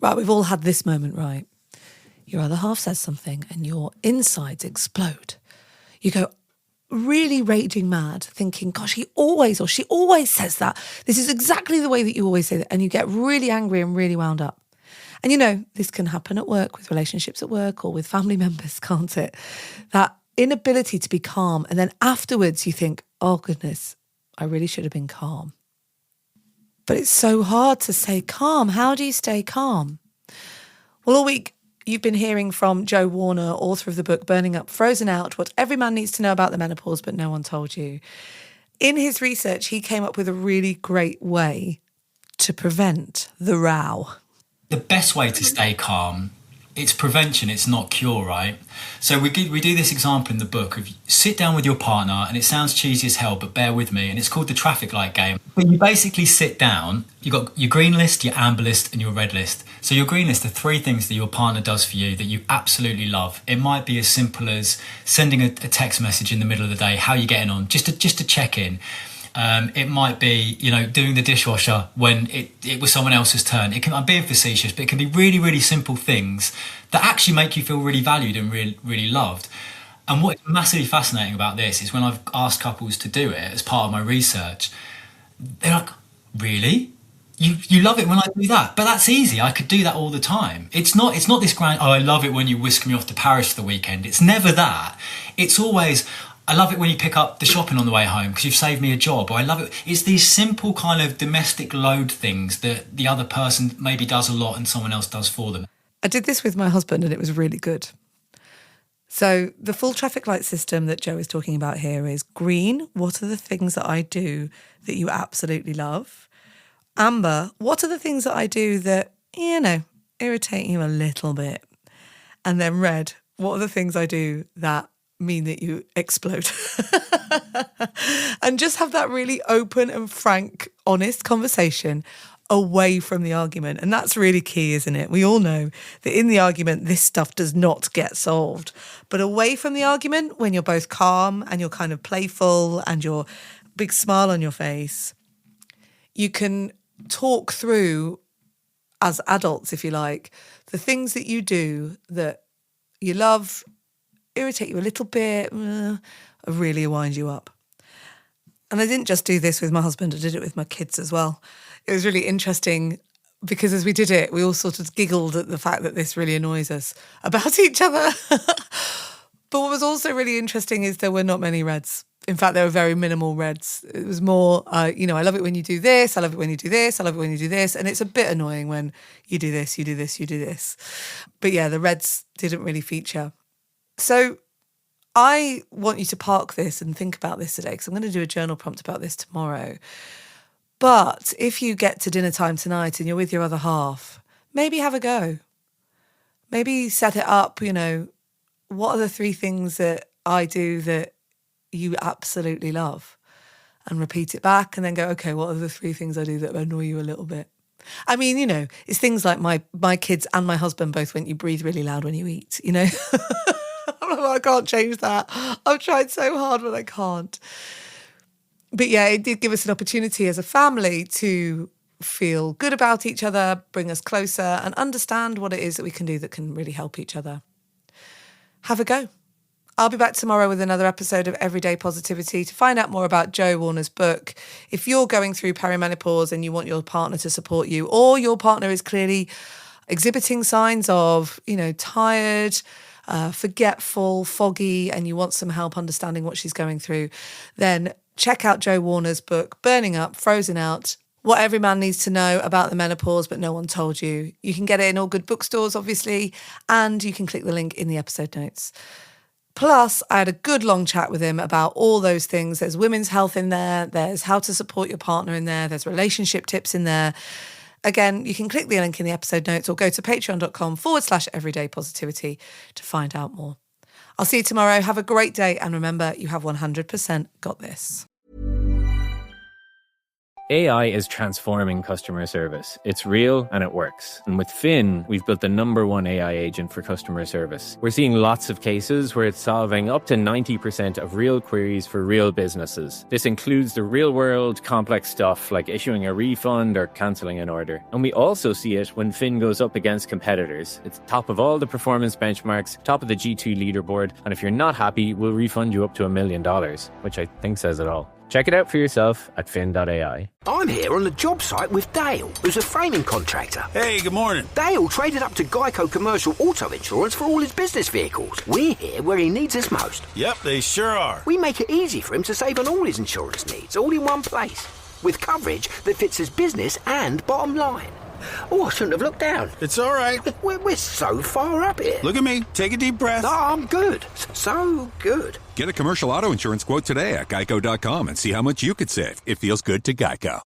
Right, we've all had this moment, right? Your other half says something and your insides explode. You go really raging mad, thinking, gosh, he always or she always says that. This is exactly the way that you always say that. And you get really angry and really wound up. And you know, this can happen at work, with relationships at work or with family members, can't it? That inability to be calm. And then afterwards you think, oh goodness, I really should have been calm. But it's so hard to stay calm. How do you stay calm? Well, all week you've been hearing from Jo Warner, author of the book Burning Up, Frozen Out, What Every Man Needs to Know About the Menopause But No One Told You. In his research, he came up with a really great way to prevent the row. The best way to stay calm, it's prevention, it's not cure, right? So we do this example in the book of sit down with your partner, and it sounds cheesy as hell, but bear with me, and it's called the traffic light game. But you basically sit down, you've got your green list, your amber list, and your red list. So your green list are 3 things that your partner does for you that you absolutely love. It might be as simple as sending a text message in the middle of the day, how are you getting on, just to check in. It might be, doing the dishwasher when it was someone else's turn. I'm being facetious, but it can be really, really simple things that actually make you feel really valued and really, really loved. And what's massively fascinating about this is when I've asked couples to do it as part of my research, they're like, really? You love it when I do that? But that's easy. I could do that all the time. It's not this grand, I love it when you whisk me off to Paris for the weekend. It's never that. It's always, I love it when you pick up the shopping on the way home because you've saved me a job. Or I love it. It's these simple kind of domestic load things that the other person maybe does a lot and someone else does for them. I did this with my husband and it was really good. So the full traffic light system that Jo is talking about here is green, what are the things that I do that you absolutely love? Amber, what are the things that I do that, irritate you a little bit? And then red, what are the things I do that mean that you explode? And just have that really open and frank, honest conversation away from the argument. And that's really key, isn't it? We all know that in the argument, this stuff does not get solved. But away from the argument, when you're both calm and you're kind of playful and you're big smile on your face, you can talk through, as adults, if you like, the things that you do that you love, irritate you a little bit, really wind you up. And I didn't just do this with my husband, I did it with my kids as well. It was really interesting because as we did it, we all sort of giggled at the fact that this really annoys us about each other. But what was also really interesting is there were not many reds. In fact, there were very minimal reds. It was more, I love it when you do this, I love it when you do this, I love it when you do this. And it's a bit annoying when you do this, you do this, you do this. But yeah, the reds didn't really feature. So I want you to park this and think about this today because I'm going to do a journal prompt about this tomorrow. But if you get to dinner time tonight and you're with your other half, maybe have a go. Maybe set it up, what are the 3 things that I do that you absolutely love? And repeat it back and then go, okay, what are the 3 things I do that annoy you a little bit? I mean, it's things like my kids and my husband both went, you breathe really loud when you eat, I can't change that. I've tried so hard, but I can't. But yeah, it did give us an opportunity as a family to feel good about each other, bring us closer and understand what it is that we can do that can really help each other. Have a go. I'll be back tomorrow with another episode of Everyday Positivity to find out more about Jo Warner's book. If you're going through perimenopause and you want your partner to support you, or your partner is clearly exhibiting signs of, tired, forgetful, foggy, and you want some help understanding what she's going through, then check out Jo Warner's book, Burning Up, Frozen Out, What Every Man Needs to Know About the Menopause But No One Told You. You can get it in all good bookstores, obviously, and you can click the link in the episode notes. Plus, I had a good long chat with him about all those things. There's women's health in there. There's how to support your partner in there. There's relationship tips in there. Again, you can click the link in the episode notes or go to patreon.com/everydaypositivity to find out more. I'll see you tomorrow. Have a great day. And remember, you have 100% got this. AI is transforming customer service. It's real and it works. And with Finn, we've built the #1 AI agent for customer service. We're seeing lots of cases where it's solving up to 90% of real queries for real businesses. This includes the real-world complex stuff like issuing a refund or cancelling an order. And we also see it when Finn goes up against competitors. It's top of all the performance benchmarks, top of the G2 leaderboard, and if you're not happy, we'll refund you up to $1 million, which I think says it all. Check it out for yourself at fin.ai. I'm here on the job site with Dale, who's a framing contractor. Hey, good morning. Dale traded up to Geico Commercial Auto Insurance for all his business vehicles. We're here where he needs us most. Yep, they sure are. We make it easy for him to save on all his insurance needs, all in one place, with coverage that fits his business and bottom line. Oh, I shouldn't have looked down. It's all right. We're so far up here. Look at me. Take a deep breath. No, I'm good. So good. Get a commercial auto insurance quote today at geico.com and see how much you could save. It feels good to Geico.